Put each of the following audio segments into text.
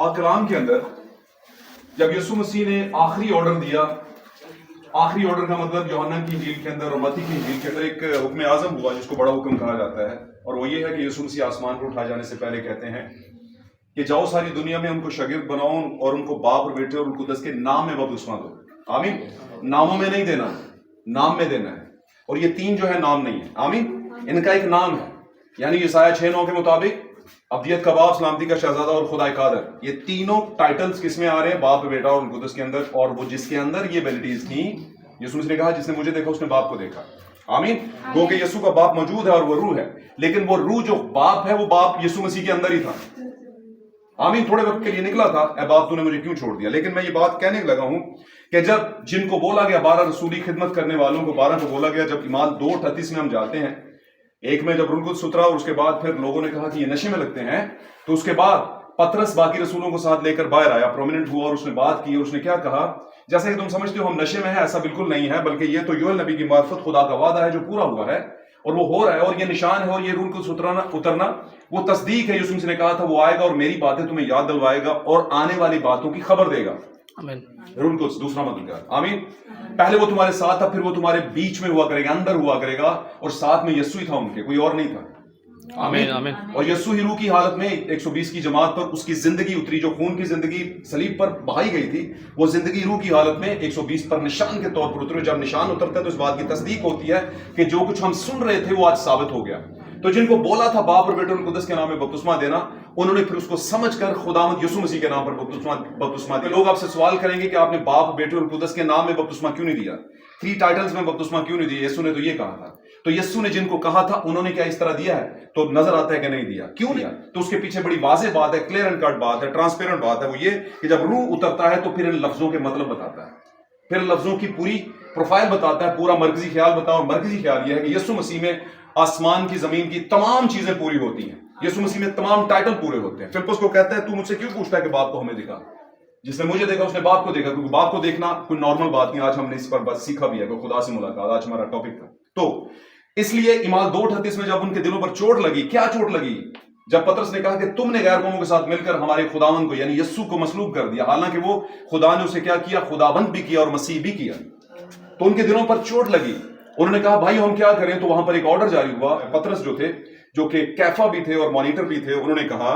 پاک کلام کے اندر جب یسوع مسیح نے آخری آرڈر دیا، آخری آرڈر کا مطلب یوحنا کی انجیل کے اندر اور متی کی انجیل کے اندر ایک حکم اعظم ہوا جس کو بڑا حکم کہا جاتا ہے، اور وہ یہ ہے کہ یسوع مسیح آسمان پر اٹھائے جانے سے پہلے کہتے ہیں کہ جاؤ ساری دنیا میں ان کو شاگرد بناؤ اور ان کو باپ اور بیٹے اور القدس کے نام میں بپتسمہ دو۔ آمین۔ ناموں میں نہیں دینا، نام میں دینا ہے، اور یہ تین جو ہے نام نہیں ہے، آمین، ان کا ایک نام ہے، یعنی یسایہ 6:9 کے مطابق ابدیت کا باپ، سلامتی کا شہزادہ اور خدا قادر، یہ تینوں ٹائٹلز کس میں آ رہے ہیں؟ باپ، بیٹا اور القدس کے اندر، اور وہ جس کے اندر یہ ایبلٹیز تھیں، یسوع مسیح نے کہا جس نے مجھے دیکھا اس نے باپ کو دیکھا، آمین۔ گو کہ یسوع کا باپ موجود ہے اور وہ روح ہے، لیکن وہ روح جو باپ ہے وہ باپ یسوع مسیح کے اندر ہی تھا، آمین۔ تھوڑے وقت کے لیے نکلا تھا، اے باپ تو نے مجھے کیوں چھوڑ دیا، لیکن میں یہ بات کہنے لگا ہوں کہ جب جن کو بولا گیا 12 رسولی خدمت کرنے والوں کو 12 کو بولا گیا، جب اعمال 2:38 میں ہم جاتے ہیں، ایک میں جب روح القدس اترا اور اس کے بعد پھر لوگوں نے کہا کہ یہ نشے میں لگتے ہیں، تو اس کے بعد پطرس باقی رسولوں کو ساتھ لے کر باہر آیا، پرومیننٹ ہوا اور اس نے بات کی، اور اس نے کیا کہا؟ جیسا کہ تم سمجھتے ہو ہم نشے میں ہیں، ایسا بالکل نہیں ہے، بلکہ یہ تو یوئیل نبی کی معرفت خدا کا وعدہ ہے جو پورا ہوا ہے اور وہ ہو رہا ہے، اور یہ نشان ہے اور یہ روح القدس اترنا وہ تصدیق ہے۔ یسوع مسیح نے کہا تھا وہ آئے گا اور میری باتیں تمہیں یاد دلوائے گا اور آنے والی باتوں کی خبر دے گا، آمین۔ روح القدس دوسرا مطلب کیا ہے؟ آمین۔ پہلے وہ تمہارے ساتھ تھا، پھر وہ تمہارے بیچ میں ہوا کرے گا، اندر ہوا کرے گا، اور ساتھ میں یسوع ہی تھا ان کے، کوئی اور نہیں تھا، آمین آمین۔ اور یسوع ہی روح کی حالت میں 120 کی جماعت پر اس کی زندگی اتری، جو خون کی زندگی صلیب پر بہائی گئی تھی، وہ زندگی روح کی حالت میں 120 پر نشان کے طور پر اترے۔ جب نشان اترتا ہے تو اس بات کی تصدیق ہوتی ہے کہ جو کچھ ہم سن رہے تھے وہ آج ثابت ہو گیا۔ تو جن کو بولا تھا باپ اور بیٹے اور القدس کے نام میں بپتسمہ دینا، انہوں نے پھر اس کو سمجھ کر خداوند یسوع مسیح کے نام پر بپتسمہ دیا۔ لوگ آپ سے سوال کریں گے کہ آپ نے باپ، بیٹے اور القدس کے نام میں بپتسمہ کیوں نہیں دیا؟ 3 ٹائٹلز میں بپتسمہ کیوں نہیں دیا؟ یسوع نے تو یہ کہا تھا، تو یسوع نے جن کو کہا تھا انہوں نے کیا اس طرح دیا ہے؟ تو نظر آتا ہے کہ نہیں دیا۔ کیوں دیا؟ تو اس کے پیچھے بڑی واضح بات ہے، کلیئر اینڈ کٹ بات ہے، ٹرانسپیرنٹ بات ہے، وہ یہ کہ جب روح اترتا ہے تو پھر ان لفظوں کے مطلب بتاتا ہے، پھر لفظوں کی پوری پروفائل بتاتا ہے، پورا مرکزی خیال بتاؤ، اور مرکزی خیال یہ ہے کہ یسوع مسیح میں آسمان کی زمین کی تمام چیزیں پوری ہوتی ہیں، یسوع مسیح میں تمام ٹائٹل پورے ہوتے ہیں۔ فلپس کو کہتا ہے تو مجھ سے کیوں پوچھتا ہے کہ باپ کو ہمیں دکھا؟ جس نے مجھے دیکھا اس نے باپ کو دیکھا، کیونکہ باپ کو دیکھنا کوئی نارمل بات نہیں، آج ہم نے اس پر بس سیکھا بھی ہے کہ خدا سے ملاقات آج ہمارا ٹاپک تھا۔ تو اس لیے اعمال 2:38 میں جب ان کے دلوں پر چوٹ لگی، کیا چوٹ لگی؟ جب پطرس نے کہا کہ تم نے غیر قوموں کے ساتھ مل کر ہمارے خداوند کو یعنی یسوع کو مصلوب کر دیا، حالانکہ وہ خدا نے اسے کیا کیا؟ خداوند بھی کیا اور مسیح بھی کیا۔ تو ان کے دلوں پر چوٹ لگی، انہوں نے کہا بھائی ہم کیا کریں؟ تو وہاں پر ایک آرڈر جاری ہوا۔ پطرس جو تھے، جو کہ کیفا بھی تھے اور مانیٹر بھی تھے، انہوں نے کہا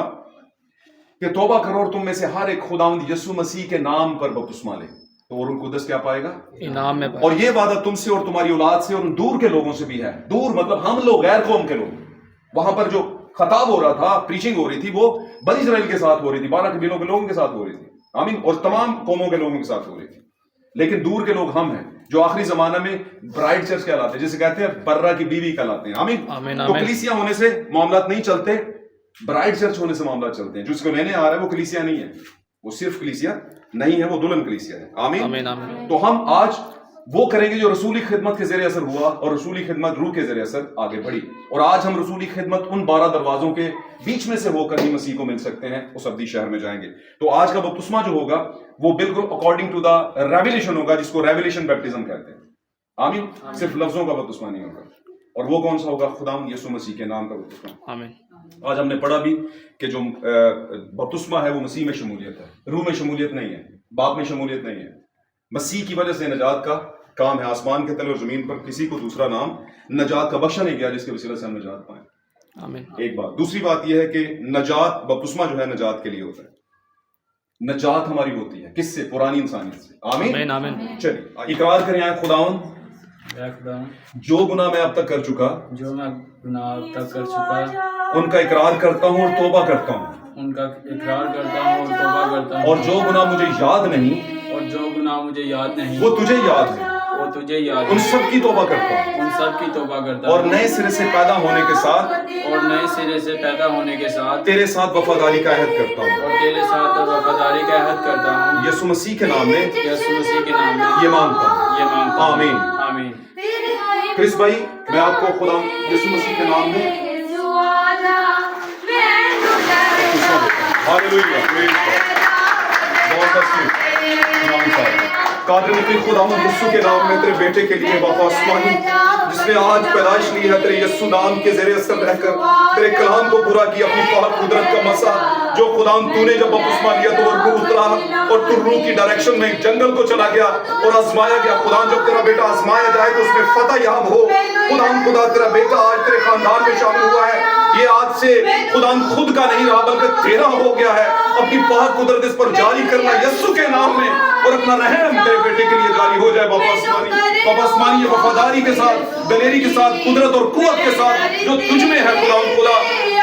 کہ توبہ کرو اور تم میں سے ہر ایک خداوند یسوع مسیح کے نام پر بپتسمہ لے، تو وہ روح القدس کیا پائے گا؟ انعام میں پائے گا۔ اور یہ وعدہ تم سے اور تمہاری اولاد سے اور ان دور کے لوگوں سے بھی ہے۔ دور مطلب ہم لوگ، غیر قوم کے لوگ۔ وہاں پر جو خطاب ہو رہا تھا، پریچنگ ہو رہی تھی، وہ بنی اسرائیل کے ساتھ ہو رہی تھی، 12 قبیلوں کے لوگوں کے ساتھ ہو رہی تھی، آمین، اور تمام قوموں کے لوگوں کے ساتھ ہو رہی تھی، لیکن دور کے لوگ ہم ہیں جو آخری زمانہ میں برائڈ چرچ کہلاتے ہیں، جسے کہتے ہیں برہ کی بیوی کہلاتے ہیں، آمین۔ تو کلیسیا ہونے سے معاملات نہیں چلتے، برائڈ چرچ ہونے سے معاملات چلتے ہیں۔ جس کو لینے آ رہا ہے وہ کلیسیا نہیں ہے، وہ صرف کلیسیا نہیں ہے، وہ دلہن کلیسیا ہے، آمین۔ تو ہم آج وہ کریں گے جو رسولی خدمت کے زیر اثر ہوا، اور رسولی خدمت روح کے زیر اثر آگے بڑھی، اور آج ہم رسولی خدمت ان 12 دروازوں کے بیچ میں سے ہو کر ہی مسیح کو مل سکتے ہیں، اس ابدی شہر میں جائیں گے۔ تو آج کا بپتسمہ جو ہوگا وہ بالکل اکارڈنگ ٹو دا ریویلیشن ہوگا، جس کو ریویلیشن بیپٹزم کہتے ہیں، آمین۔ صرف لفظوں کا بپتسمہ نہیں ہوگا، اور وہ کون سا ہوگا؟ خداوند یسوع مسیح کے نام کا بپتسمہ، آمین۔ آج ہم نے پڑھا بھی کہ جو بپتسمہ ہے وہ مسیح میں شمولیت ہے، روح میں شمولیت نہیں ہے، باپ میں شمولیت نہیں ہے۔ مسیح کی وجہ سے نجات کا کام ہے، آسمان کے تلے اور زمین پر کسی کو دوسرا نام نجات کا بخشا نہیں گیا جس کے وسیلے سے ہم نجات پائیں، آمین۔ ایک بات۔ دوسری بات یہ ہے کہ نجات، بپتسمہ جو ہے نجات کے لیے ہوتا ہے، نجات ہماری ہوتی ہے کس سے؟ پرانی انسانیت سے، آمین آمین۔ چلیے اقرار کریں آئے خداوند جو گناہ میں اب تک کر چکا، جو میں گناہ اب تک کر چکا، ان کا اقرار کرتا ہوں اور توبہ کرتا ہوں، ان کا اقرار کرتا ہوں اور توبہ کرتا ہوں، اور جو گناہ مجھے یاد نہیں، اور جو گناہ مجھے یاد نہیں، وہ تجھے یاد ہے، وہ تجھے یاد ان ہے، سب کی توبہ کرتا ہوں، ان سب کی توبہ کرتا اور ہوں، نئے سرے سے پیدا ہونے کے ساتھ اور نئے سرے سے پیدا ہونے کے ساتھ تیرے ساتھ وفاداری کا عہد کرتا ہوں، اور تیرے ساتھ وفاداری کا عہد کرتا ہوں، یسوع مسیح کے نام میں یسوع مسیح کے نام میں یہ مانگتا ہوں، یہ مانگتا ہوں، آمین۔ آمین۔ کرس بھائی میں آپ کو خدا یسوع مسیح کے نام میں ہاللویہ، بہت اچھی نام صاحب۔ قادر مطلق خداوند یسوع کے نام میں تیرے بیٹے کے لیے باپ آسمانی جس نے آج پیدائش لی ہے تیرے یسوع نام کے زیر اثر رہ کر تیرے کلام کو پورا کیا اپنی پاک قدرت کا مسا جو خداوند تو نے جب بپتسمہ لیا تو وہ روح اترا اور تو روح کی ڈائریکشن میں جنگل کو چلا گیا اور آزمایا گیا خداوند جب تیرا بیٹا آزمایا جائے تو اس میں فتح یاب ہو خداوند خدا تیرا بیٹا آج تیرے خاندان میں شامل ہوا ہے یہ آج سے خداوند خود کا نہیں رہا بلکہ تیرا ہو گیا ہے اپنی پاک قدرت اس پر جاری کرنا یسوع کے نام میں اور اپنا رحم تیرے بیٹے کے لیے جاری ہو جائے باپ آسمانی یہ وفاداری کے ساتھ دلیری کے ساتھ قدرت اور قوت کے ساتھ جو تجھ میں ہے خداوند خدا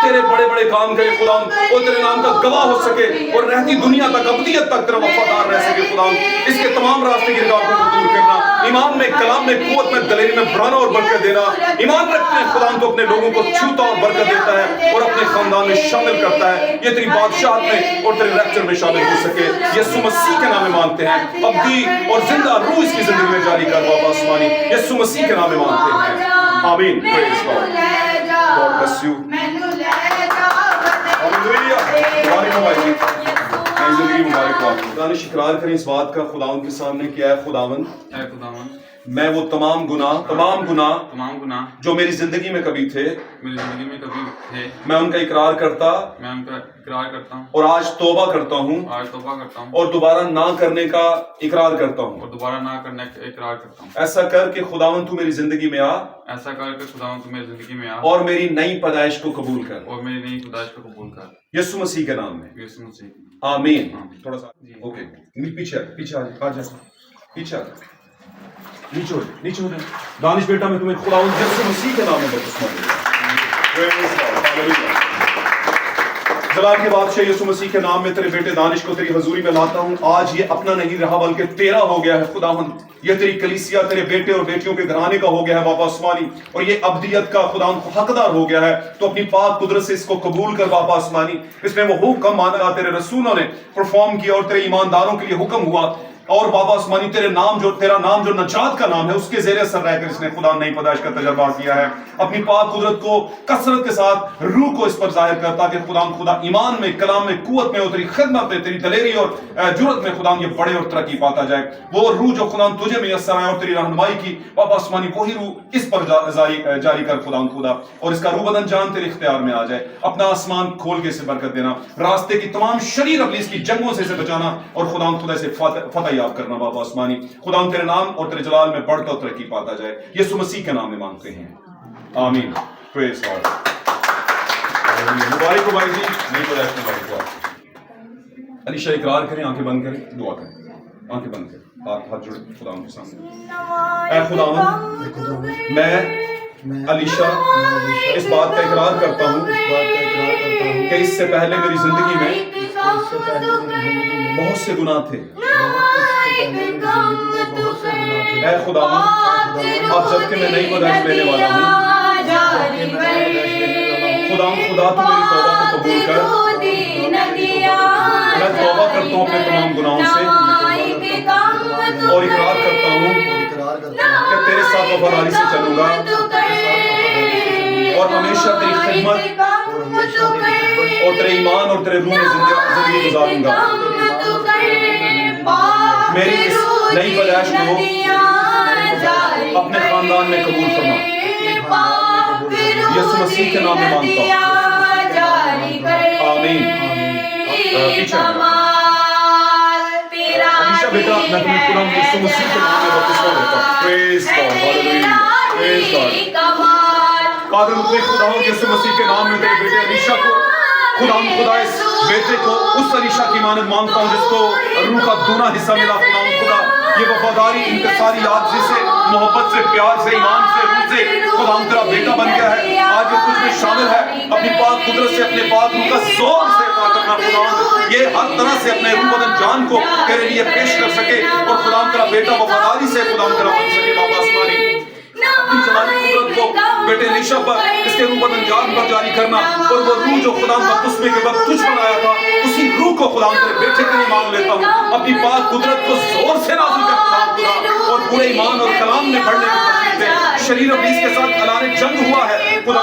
تیرے بڑے بڑے کام کرے خداوند اور تیرے نام کا گواہ ہو سکے اور رہتی دنیا تک ابدیت تک تیرا وفادار رہ سکے خداوند اس کے تمام راستے کی رکاوٹوں کو دور کرنا ایمان میں کلام میں قوت میں دلیری میں بڑھانا اور برکت دینا ایمان رکھتے ہیں خداوند تو اپنے لوگوں کو چھوتا اور برکت دیتا ہے اور اپنے خاندان میں شامل کرتا ہے یہ تیری بادشاہت میں اور تیرے ریپچر میں شامل ہو سکے یسوع مسیح کے نام میں مانگتے ہیں ابدی اور زندہ روح اس کی زندگی میں جاری کر باپ آسمانی یسوع مسیح کے نام میں مانگتے ہیں آمین praise God God bless you hallelujah تمہاری مبارکی نئی زندگی مبارک ہو دانش اقرار کریں اس بات کا خداوند کے سامنے کہ اے خداوند میں وہ تمام گناہ جو میری زندگی میں کبھی تھے میں ان کا اقرار کرتا ہوں اور آج توبہ کرتا ہوں اور دوبارہ نہ کرنے کا اقرار کرتا ہوں ایسا کر کے خداوند تو میری زندگی میں آ اور میری نئی پیدائش کو قبول کر یسوع مسیح کے نام میں آمین تھوڑا سا اوکے پیچھے آ جا پیچھے نیچے ہو جائے دانش بیٹا میں تمہیں خداوند یسوع مسیح کے نام میں بپتسمہ دے جلال کے بادشاہ یسوع مسیح کے نام میں تیرے بیٹے دانش کو تیری حضوری میں لاتا ہوں آج یہ اپنا نہیں رہا بلکہ تیرا ہو گیا ہے خداوند یہ تیری کلیسیا تیرے بیٹے اور بیٹیوں کے گھرانے کا ہو گیا ہے باپ آسمانی اور یہ ابدیت کا خداوند حقدار ہو گیا ہے تو اپنی پاک قدرت سے اس کو قبول کر باپ آسمانی اس میں وہ حکم مانا تیرے رسولوں نے پرفارم کیا اور تیرے ایمانداروں کے لیے حکم ہوا اور بابا آسمانی تیرا نام جو نجات کا نام ہے اس کے زیر اثر رہ کر اس نے خدا نئی پیدائش کا تجربہ کیا ہے اپنی پاک قدرت کو کثرت کے ساتھ روح کو اس پر ظاہر کرتا کہ خدا ایمان میں کلام میں قوت میں اور تیری خدمت میں تیری دلیری اور جرت میں خدا یہ بڑے اور ترقی پاتا جائے وہ روح جو خدا تجھے میسر آئے اور تیری رہنمائی کی بابا آسمانی وہی روح اس پر جاری کر خدا اور اس کا روح بدن جان تیرے اختیار میں آ جائے اپنا آسمان کھول کے اسے برکت دینا راستے کی تمام شریر ابلیس کی جنگوں سے اسے بچانا اور خدا سے فتح یاب کرنا بابا آسمانی خدا تیرے نام اور تیرے جلال میں بڑھتا اور ترقی پاتا جائے یسوع مسیح کے نام میں مانگتے ہیں آمین پریز گاڈ مبارک ہو بھائی جی نہیں پیدائش مبارک ہو علیشہ اقرار کریں آنکھیں بند کریں دعا کریں آنکھیں بند کریں ہاتھ جوڑیں خدا کے سامنے اے خداوند میں علیشہ اس بات کا اقرار کرتا ہوں کہ اس سے پہلے میری زندگی میں بہت سے گناہ تھے اے خداوند اب جب کہ میں نئی پیدائش لینے والا ہوں خدا تو میری توبہ کو قبول کر میں توبہ کرتا ہوں اپنے تمام گناہوں سے اور اقرار کرتا ہوں کہ تیرے ساتھ وفاداری سے چلوں گا اور ہمیشہ تیری خدمت اور تیرے ایمان اور تیرے روح میں زندگی گزاروں گا میری اس نئی پیدائش کو اپنے خاندان میں قبول فرما یسوع مسیح کے نام میں مانگتا ہوں آمین پیچھے علیشہ بیٹا میں تمہیں قرآن یسوع مسیح کے نام میں بپتسمہ دیتا ہوں پریز گاڈ ہاللویا پریز گاڈ قادر مطلق خداوند یسوع مسیح کے نام میں تیرے بیٹے علیشہ کو خدا اس بیٹے کو اس علیشہ کی مانند مانگتا ہوں جس کو روح کا دونا حصہ ملا خدا یہ وفاداری انتصاری عاجزی سے محبت سے پیار سے ایمان سے روح سے خدا تیرا بیٹا بن گیا ہے آج یہ تجھ میں شامل ہے اپنی پاک قدرت سے اپنے پاک روح کا زور سے اطاعت کرنا خدا یہ ہر طرح سے اپنے روح بدن جان کو تیرے لیے پیش کر سکے اور خدا تیرا بیٹا وفاداری سے خدا تیرا بن سکے بابا آسمانی اپنی جلالی قدرت کو بیٹے علیشہ پر اس کے روح بدن جان پر جاری کرنا اور وہ روح جو خدا بپتسمے کے وقت تجھ پر آیا تھا اسی روح کو خدا تیرے بیٹے کے لیے مانگ لیتا ہوں اپنی پاک قدرت کو زور سے نازل کر خدا اور پورے ایمان اور کلام میں بڑھنے کی توفیق دے شریر ابلیس کے ساتھ اعلان جنگ ہوا ہے خدا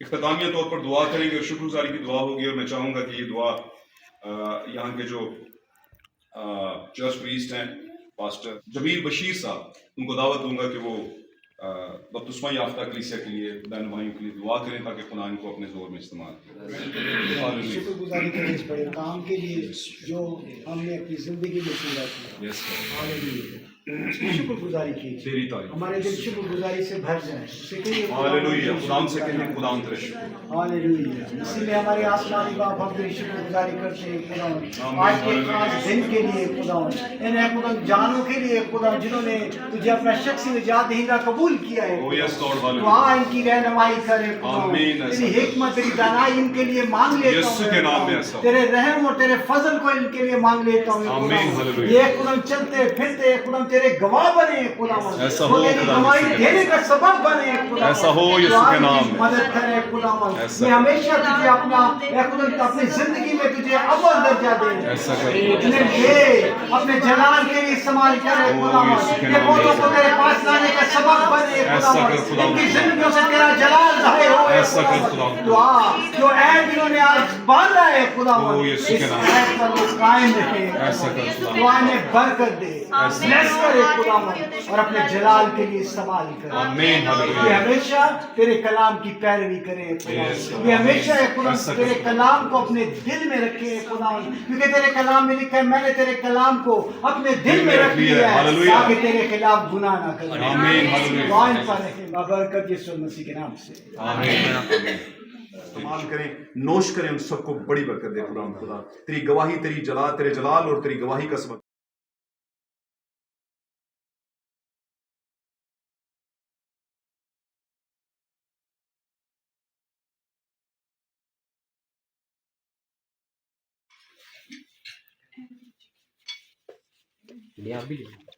اختتامیہ طور پر دعا کریں گے اور شکر گزاری کی دعا ہوگی، اور میں چاہوں گا کہ یہ دعا یہاں کے جو چرچ پریسٹ ہیں پاسٹر جمیل بشیر صاحب، ان کو دعوت دوں گا کہ وہ بپتسمہ یافتہ کلیسیا کے لیے، بہن بھائیوں کے لیے دعا کریں تاکہ خدا ان کو اپنے زور میں استعمال کرے۔ شکر گزاری کریں اس بڑے کام کے لیے جو ہم نے اپنی زندگی میں پورا کیا۔ Yes, Lord. ہاللویہ۔ اس کی شکر گزاری کیجیے، تیری تعریف۔ ہمارے دل شکر گزاری سے بھر جائیں، اسے کہیے ہاللویہ، خدا سے کہیں خدا تیرے شکر۔ ہاللویہ۔ اسی لیے ہمارے آسمانی باپ ہم تیری شکر گزاری کرتے ہیں خدا، آمین۔ آج کے خاص دن کے لیے خدا، ان خدا جانوں کے لیے خدا جنہوں نے تجھے اپنا شخصی نجات دہندہ قبول کیا ہے، Oh, yes, Lord. تو Hallelujah. ان کی رہنمائی کرے خدا، آمین۔ تیری حکمت تیری دانائی ان کے لیے مانگ لیتا یسوع کے نام میں ہوں، ایسا ہو۔ تیرے رحم اور تیرے فضل کو ان کے لیے مانگ لیتا ہوں آمین۔ خدا، ہاللویہ۔ یہ خدا چلتے پھرتے خدا تیرے گواہ بنے خدا، ایسا وہ ہو تیری خدا گواہی یسوع کے دینے کا سبب بنے خدا، ایسا ہو یسوع تو کے آپ نام کی میں۔ مدد کرے خدا، ایسا یہ ہمیشہ تجھے اپنا اے خدا اپنی زندگی میں تجھے اول درجہ دے، ایسا کر انہیں یہ اپنے جلال کے لیے استعمال کرے خدا، یسوع کے یہ نام بہتوں میں۔ کو تیرے پاس لانے کا سبب بنے ایسا خدا، کر خدا۔ ان کی زندگیوں سے تیرا جلال ظاہر ہو ایسا کر خدا۔ دعا جو عہد انہوں نے آج باندھا ہے خدا، یسوع اس کے نام۔ عہد پر وہ قائم رکھے، ایسا کر خدا۔ دعا میں برکت دے، بلیس کرے خدا، اور اپنے جلال کے لیے استعمال کرے۔ آمین۔ یہ ہاللویہ۔ ہمیشہ تیرے کلام کی پیروی کرے Yes, خدا، Lord. یہ ہمیشہ ہے خدا ایسا کر تیرے خدا۔ کلام کو اپنے دل میں رکھے خدا، کیونکہ تیرے کلام میں لکھا ہے میں نے تیرے کلام کو اپنے دل میں رکھ لیا ہے ہاللویہ۔ تاکہ تیرے خلاف گناہ نہ کرے۔ آمین۔ ہاللویہ۔ دعا ان پر رکھے بابرکت یسوع مسیح کے نام سے۔ آمین۔ استعمال کریں، نوش کریں، ہم سب کو بڑی برکت دے خدا۔ تیری گواہی، تیری جلال، تیرے جلال اور تیری گواہی کا سبب Dia ambil.